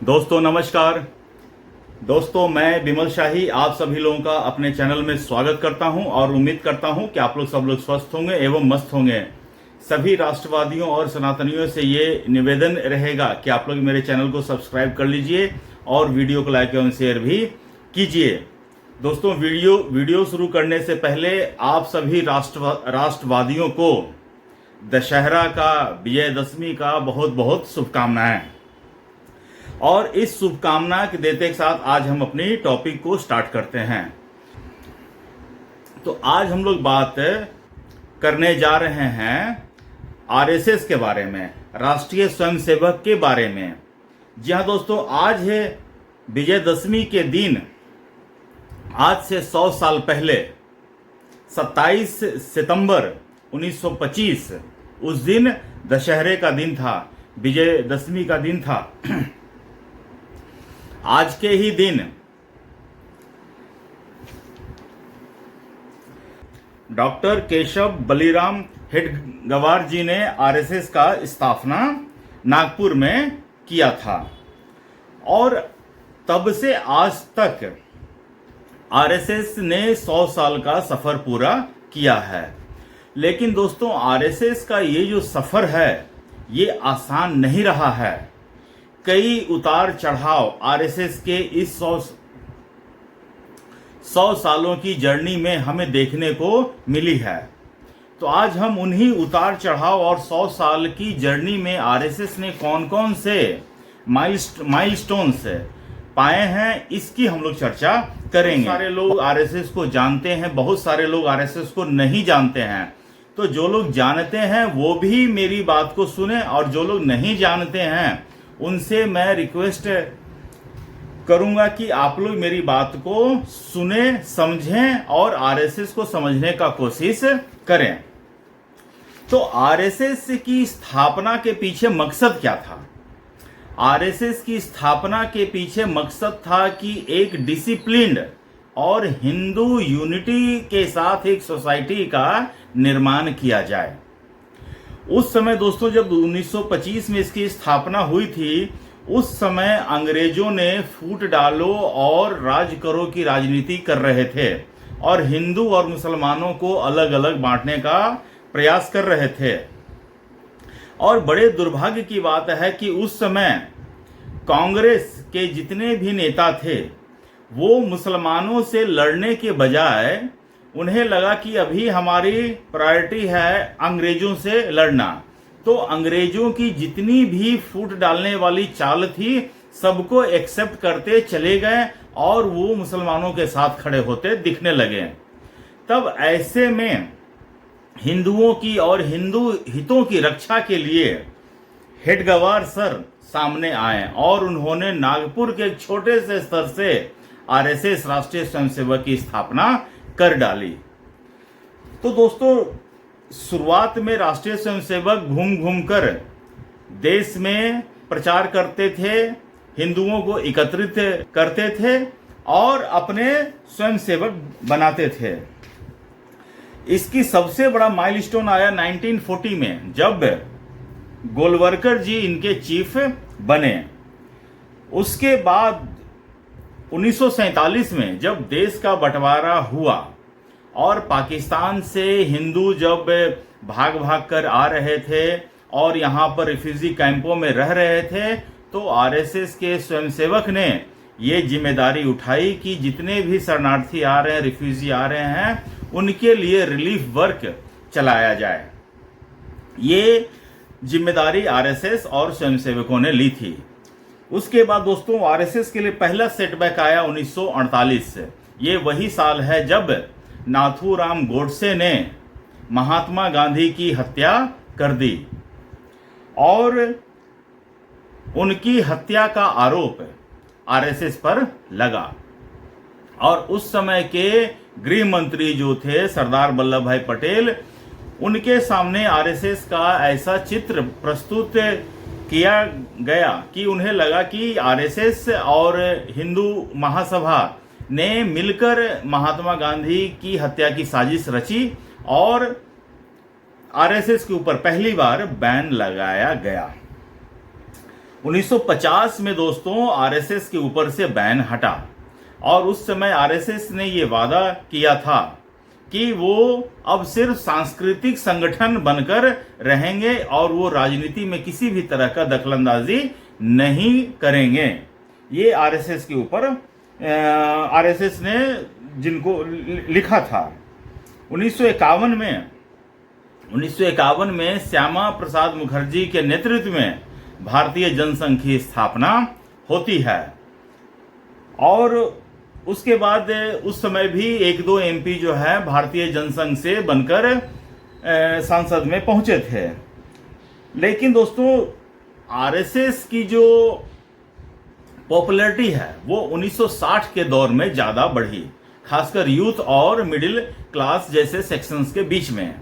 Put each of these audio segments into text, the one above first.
दोस्तों नमस्कार। दोस्तों मैं विमल शाही आप सभी लोगों का अपने चैनल में स्वागत करता हूं और उम्मीद करता हूं कि आप लोग सब लोग स्वस्थ होंगे एवं मस्त होंगे। सभी राष्ट्रवादियों और सनातनियों से ये निवेदन रहेगा कि आप लोग मेरे चैनल को सब्सक्राइब कर लीजिए और वीडियो को लाइक एवं शेयर भी कीजिए। दोस्तों वीडियो शुरू करने से पहले आप सभी राष्ट्रवादियों को दशहरा का, विजयदशमी का बहुत बहुत शुभकामनाएं। और इस शुभकामना के देते के साथ आज हम अपनी टॉपिक को स्टार्ट करते हैं। तो आज हम लोग बात करने जा रहे हैं आरएसएस के बारे में, राष्ट्रीय स्वयंसेवक के बारे में। जी हाँ दोस्तों, आज है विजयदशमी के दिन। आज से 100 साल पहले 27 सितंबर 1925 उस दिन दशहरे का दिन था, विजयदशमी का दिन था। आज के ही दिन डॉक्टर केशव बलिराम हेडगेवार जी ने आरएसएस का स्थापना नागपुर में किया था और तब से आज तक आरएसएस ने 100 साल का सफर पूरा किया है। लेकिन दोस्तों आरएसएस का ये जो सफर है ये आसान नहीं रहा है। कई उतार चढ़ाव आरएसएस के इस 100 सालों की जर्नी में हमें देखने को मिली है। तो आज हम उन्हीं उतार चढ़ाव और 100 साल की जर्नी में आरएसएस ने कौन कौन से माइलस्टोन्स पाए हैं इसकी हम लोग चर्चा करेंगे। सारे लोग आरएसएस को जानते हैं, बहुत सारे लोग आरएसएस को नहीं जानते हैं। तो जो लोग जानते हैं वो भी मेरी बात को सुने और जो लोग नहीं जानते हैं उनसे मैं रिक्वेस्ट करूंगा कि आप लोग मेरी बात को सुने, समझें और आरएसएस को समझने का कोशिश करें। तो आरएसएस की स्थापना के पीछे मकसद क्या था? आरएसएस की स्थापना के पीछे मकसद था कि एक डिसिप्लिन्ड और हिंदू यूनिटी के साथ एक सोसाइटी का निर्माण किया जाए। उस समय दोस्तों जब 1925 में इसकी स्थापना हुई थी, उस समय अंग्रेजों ने फूट डालो और राज करो की राजनीति कर रहे थे और हिंदू और मुसलमानों को अलग अलग बांटने का प्रयास कर रहे थे। और बड़े दुर्भाग्य की बात है कि उस समय कांग्रेस के जितने भी नेता थे वो मुसलमानों से लड़ने के बजाय उन्हें लगा कि अभी हमारी प्रायोरिटी है अंग्रेजों से लड़ना। तो अंग्रेजों की जितनी भी फूट डालने वाली चाल थी सबको एक्सेप्ट करते चले गए और वो मुसलमानों के साथ खड़े होते दिखने लगे। तब ऐसे में हिंदुओं की और हिंदू हितों की रक्षा के लिए हेडगेवार सर सामने आए और उन्होंने नागपुर के एक छोटे से स्तर से आरएसएस, राष्ट्रीय स्वयंसेवक की स्थापना कर डाली। तो दोस्तों शुरुआत में राष्ट्रीय स्वयंसेवक घूम घूम कर देश में प्रचार करते थे, हिंदुओं को एकत्रित करते थे और अपने स्वयंसेवक बनाते थे। इसकी सबसे बड़ा माइलस्टोन आया 1940 में जब गोलवरकर जी इनके चीफ बने। उसके बाद 1947 में जब देश का बंटवारा हुआ और पाकिस्तान से हिंदू जब भाग भाग कर आ रहे थे और यहाँ पर रिफ्यूजी कैंपों में रह रहे थे, तो आरएसएस के स्वयंसेवक ने ये जिम्मेदारी उठाई कि जितने भी शरणार्थी आ रहे हैं, रिफ्यूजी आ रहे हैं, उनके लिए रिलीफ वर्क चलाया जाए। ये जिम्मेदारी आरएसएस और स्वयंसेवकों ने ली थी। उसके बाद दोस्तों आरएसएस के लिए पहला सेटबैक आया 1948 से। ये वही साल है जब नाथूराम गोडसे ने महात्मा गांधी की हत्या कर दी और उनकी हत्या का आरोप आरएसएस पर लगा। और उस समय के गृह मंत्री जो थे सरदार वल्लभ भाई पटेल, उनके सामने आरएसएस का ऐसा चित्र प्रस्तुत किया गया कि उन्हें लगा कि आरएसएस और हिंदू महासभा ने मिलकर महात्मा गांधी की हत्या की साजिश रची और आरएसएस के ऊपर पहली बार बैन लगाया गया। 1950 में दोस्तों आरएसएस के ऊपर से बैन हटा और उस समय आरएसएस ने ये वादा किया था कि वो अब सिर्फ सांस्कृतिक संगठन बनकर रहेंगे और वो राजनीति में किसी भी तरह का दखलंदाजी नहीं करेंगे। ये आरएसएस के ऊपर आरएसएस ने जिनको लिखा था। 1951 में श्यामा प्रसाद मुखर्जी के नेतृत्व में भारतीय जनसंघ की स्थापना होती है और उसके बाद उस समय भी एक दो एमपी जो है भारतीय जनसंघ से बनकर संसद में पहुंचे थे। लेकिन दोस्तों आरएसएस की जो पॉपुलैरिटी है वो 1960 के दौर में ज्यादा बढ़ी, खासकर यूथ और मिडिल क्लास जैसे सेक्शंस के बीच में।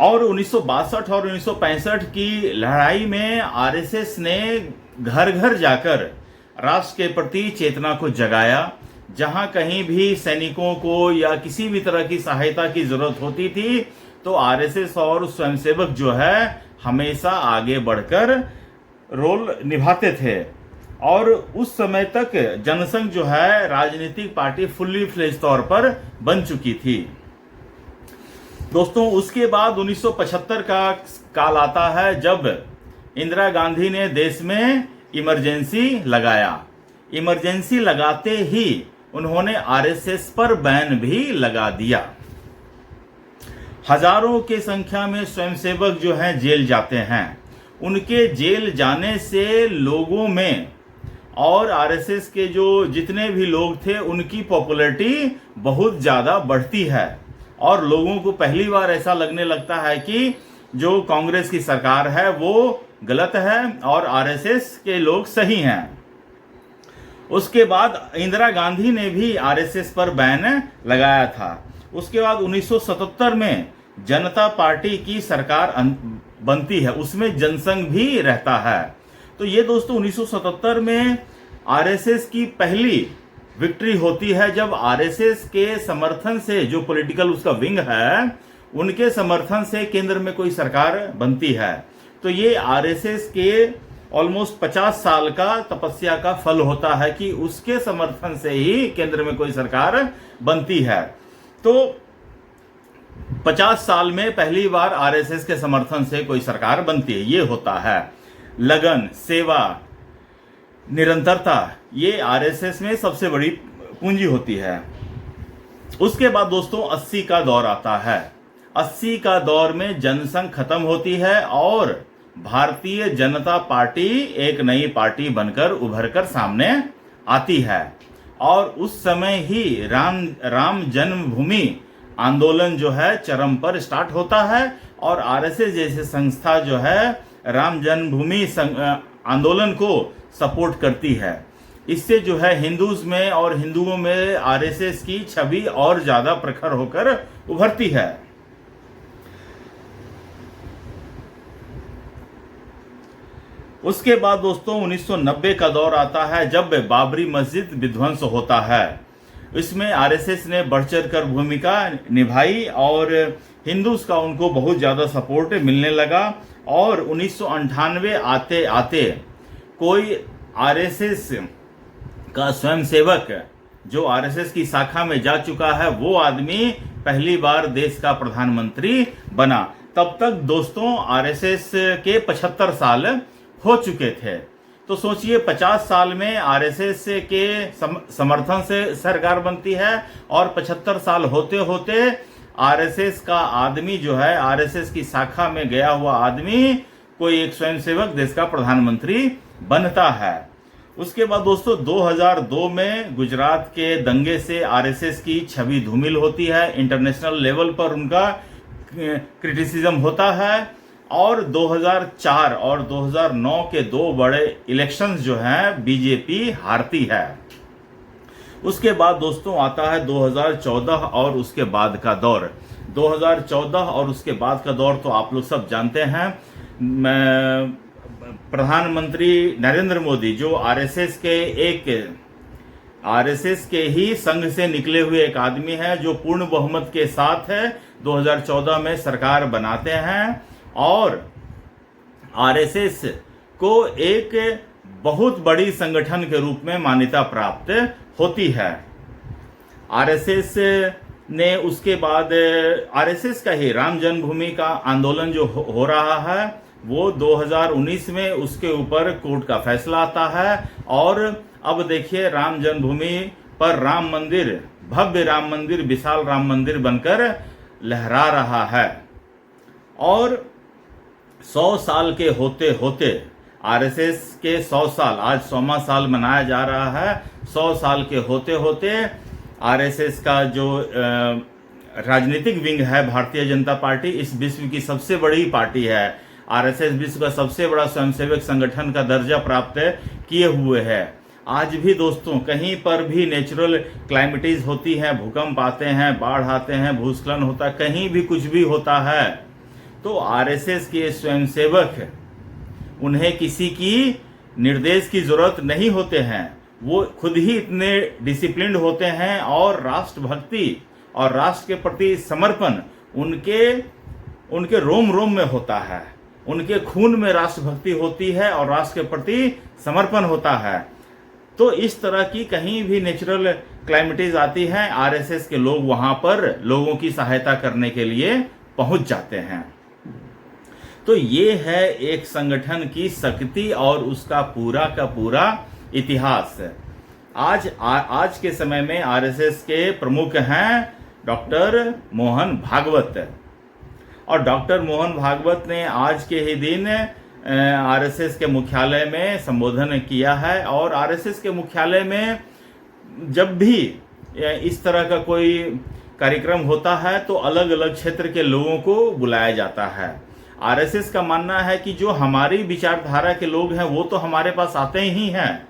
और 1962 और 1965 की लड़ाई में आरएसएस ने घर घर जाकर राष्ट्र के प्रति चेतना को जगाया। जहां कहीं भी सैनिकों को या किसी भी तरह की सहायता की जरूरत होती थी तो आरएसएस और स्वयंसेवक जो है हमेशा आगे बढ़कर रोल निभाते थे। और उस समय तक जनसंघ जो है राजनीतिक पार्टी फुल्ली फ्लेज तौर पर बन चुकी थी। दोस्तों उसके बाद 1975 का काल आता है जब इंदिरा गांधी ने देश में इमरजेंसी लगाया। इमरजेंसी लगाते ही उन्होंने आरएसएस पर बैन भी लगा दिया। हजारों के संख्या में स्वयंसेवक जो हैं जेल जाते हैं। उनके जेल जाने से लोगों में और आरएसएस के जो जितने भी लोग थे उनकी पॉपुलैरिटी बहुत ज्यादा बढ़ती है और लोगों को पहली बार ऐसा लगने लगता है कि जो कांग्रेस की सरकार है वो गलत है और आरएसएस के लोग सही हैं। उसके बाद इंदिरा गांधी ने भी आरएसएस पर बैन लगाया था। उसके बाद 1977 में जनता पार्टी की सरकार बनती है, उसमें जनसंघ भी रहता है। तो ये दोस्तों 1977 में आरएसएस की पहली विक्ट्री होती है जब आरएसएस के समर्थन से जो पॉलिटिकल उसका विंग है उनके समर्थन से केंद्र में कोई सरकार बनती है। तो ये आरएसएस के ऑलमोस्ट 50 साल का तपस्या का फल होता है कि उसके समर्थन से ही केंद्र में कोई सरकार बनती है। तो 50 साल में पहली बार आरएसएस के समर्थन से कोई सरकार बनती है। ये होता है लगन, सेवा, निरंतरता, ये आरएसएस में सबसे बड़ी पूंजी होती है। उसके बाद दोस्तों 80 का दौर आता है। 80 का दौर में जनसंघ खत्म होती है और भारतीय जनता पार्टी एक नई पार्टी बनकर उभरकर सामने आती है। और उस समय ही राम जन्मभूमि आंदोलन जो है चरम पर स्टार्ट होता है और आरएसएस जैसे संस्था जो है राम जन्मभूमि आंदोलन को सपोर्ट करती है। इससे जो है हिंदूज में और हिंदुओं में आरएसएस की छवि और ज्यादा प्रखर होकर उभरती है। उसके बाद दोस्तों 1990 का दौर आता है जब बाबरी मस्जिद विध्वंस होता है। इसमें आरएसएस ने बढ़ चढ़कर भूमिका निभाई और हिंदूज का उनको बहुत ज्यादा सपोर्ट मिलने लगा। और 1998 आते आते कोई आरएसएस का स्वयंसेवक जो आरएसएस की शाखा में जा चुका है वो आदमी पहली बार देश का प्रधानमंत्री बना। तब तक दोस्तों आरएसएस के 75 साल हो चुके थे। तो सोचिए 50 साल में आरएसएस के समर्थन से सरकार बनती है और 75 साल होते होते आरएसएस का आदमी जो है आरएसएस की शाखा में गया हुआ आदमी कोई एक स्वयंसेवक देश का प्रधानमंत्री बनता है। उसके बाद दोस्तों 2002 में गुजरात के दंगे से आरएसएस की छवि धूमिल होती है। इंटरनेशनल लेवल पर उनका क्रिटिसिज्म होता है और 2004 और 2009 के दो बड़े इलेक्शंस जो हैं बीजेपी हारती है। उसके बाद दोस्तों आता है 2014 और उसके बाद का दौर। 2014 और उसके बाद का दौर तो आप लोग सब जानते हैं। प्रधानमंत्री नरेंद्र मोदी जो आरएसएस के ही संघ से निकले हुए एक आदमी है जो पूर्ण बहुमत के साथ है 2014 में सरकार बनाते हैं और आरएसएस को एक बहुत बड़ी संगठन के रूप में मान्यता प्राप्त होती है। आरएसएस ने उसके बाद आरएसएस का ही राम जन्मभूमि का आंदोलन जो हो रहा है वो 2019 में उसके ऊपर कोर्ट का फैसला आता है और अब देखिए राम जन्मभूमि पर राम मंदिर, भव्य राम मंदिर, विशाल राम मंदिर बनकर लहरा रहा है। और 100 साल के होते होते आरएसएस के 100 साल, आज 100वां साल मनाया जा रहा है। 100 साल के होते होते आरएसएस का जो राजनीतिक विंग है भारतीय जनता पार्टी, इस विश्व की सबसे बड़ी पार्टी है। आरएसएस विश्व का सबसे बड़ा स्वयंसेवक संगठन का दर्जा प्राप्त किए हुए है। आज भी दोस्तों कहीं पर भी नेचुरल क्लाइमेटीज होती हैं, भूकंप आते हैं, बाढ़ आते हैं, भूस्खलन होता है, कहीं भी कुछ भी होता है तो आरएसएस के स्वयंसेवक, उन्हें किसी की निर्देश की जरूरत नहीं होते हैं। वो खुद ही इतने डिसिप्लिन्ड होते हैं और राष्ट्रभक्ति और राष्ट्र के प्रति समर्पण उनके रोम रोम में होता है। उनके खून में राष्ट्रभक्ति होती है और राष्ट्र के प्रति समर्पण होता है। तो इस तरह की कहीं भी नेचुरल क्लाइमेटीज आती है, आरएसएस के लोग वहां पर लोगों की सहायता करने के लिए पहुंच जाते हैं। तो ये है एक संगठन की शक्ति और उसका पूरा का पूरा इतिहास। आज के समय में आरएसएस के प्रमुख हैं डॉक्टर मोहन भागवत, और डॉक्टर मोहन भागवत ने आज के ही दिन आरएसएस के मुख्यालय में संबोधन किया है। और आरएसएस के मुख्यालय में जब भी इस तरह का कोई कार्यक्रम होता है तो अलग अलग क्षेत्र के लोगों को बुलाया जाता है। आरएसएस का मानना है कि जो हमारी विचारधारा के लोग हैं वो तो हमारे पास आते ही हैं,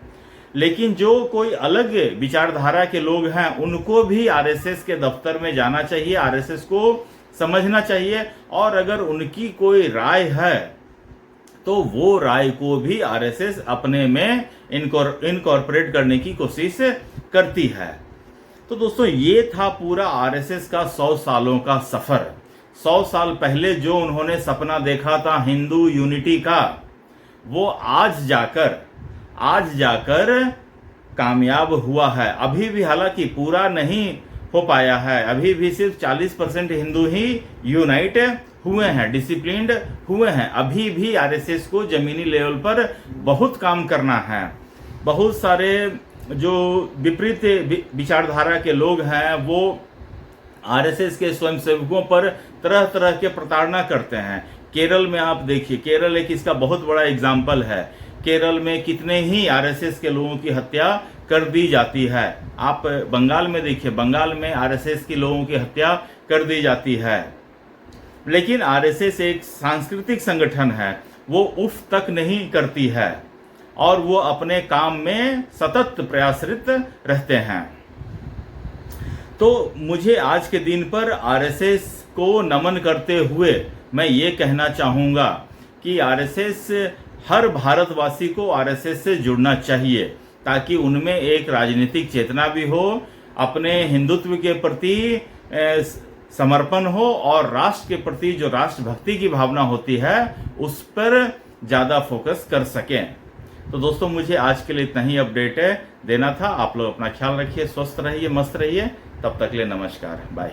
लेकिन जो कोई अलग विचारधारा के लोग हैं उनको भी आरएसएस के दफ्तर में जाना चाहिए, आरएसएस को समझना चाहिए, और अगर उनकी कोई राय है तो वो राय को भी आरएसएस अपने में इनकॉर्पोरेट करने की कोशिश करती है। तो दोस्तों ये था पूरा आरएसएस का 100 सालों का सफर। 100 साल पहले जो उन्होंने सपना देखा था हिंदू यूनिटी का, वो आज जाकर कामयाब हुआ है। अभी भी हालांकि पूरा नहीं हो पाया है, अभी भी सिर्फ 40% हिंदू ही यूनाइट हुए हैं, डिसिप्लिन्ड हुए हैं। अभी भी आरएसएस को जमीनी लेवल पर बहुत काम करना है। बहुत सारे जो विपरीत विचारधारा के लोग हैं वो आरएसएस के स्वयंसेवकों पर तरह तरह के प्रताड़ना करते हैं। केरल में आप देखिए, केरल एक इसका बहुत बड़ा एग्जाम्पल है। केरल में कितने ही आरएसएस के लोगों की हत्या कर दी जाती है। आप बंगाल में देखिए, बंगाल में आरएसएस के लोगों की हत्या कर दी जाती है। लेकिन आरएसएस एक सांस्कृतिक संगठन है, वो उफ तक नहीं करती है और वो अपने काम में सतत प्रयासरत रहते हैं। तो मुझे आज के दिन पर आरएसएस को नमन करते हुए मैं ये कहना चाहूँगा कि आरएसएस, हर भारतवासी को आरएसएस से जुड़ना चाहिए ताकि उनमें एक राजनीतिक चेतना भी हो, अपने हिंदुत्व के प्रति समर्पण हो और राष्ट्र के प्रति जो राष्ट्रभक्ति की भावना होती है उस पर ज़्यादा फोकस कर सकें। तो दोस्तों मुझे आज के लिए इतना ही अपडेट देना था। आप लोग अपना ख्याल रखिए, स्वस्थ रहिए, मस्त रहिए। तब तक के लिए नमस्कार, बाय।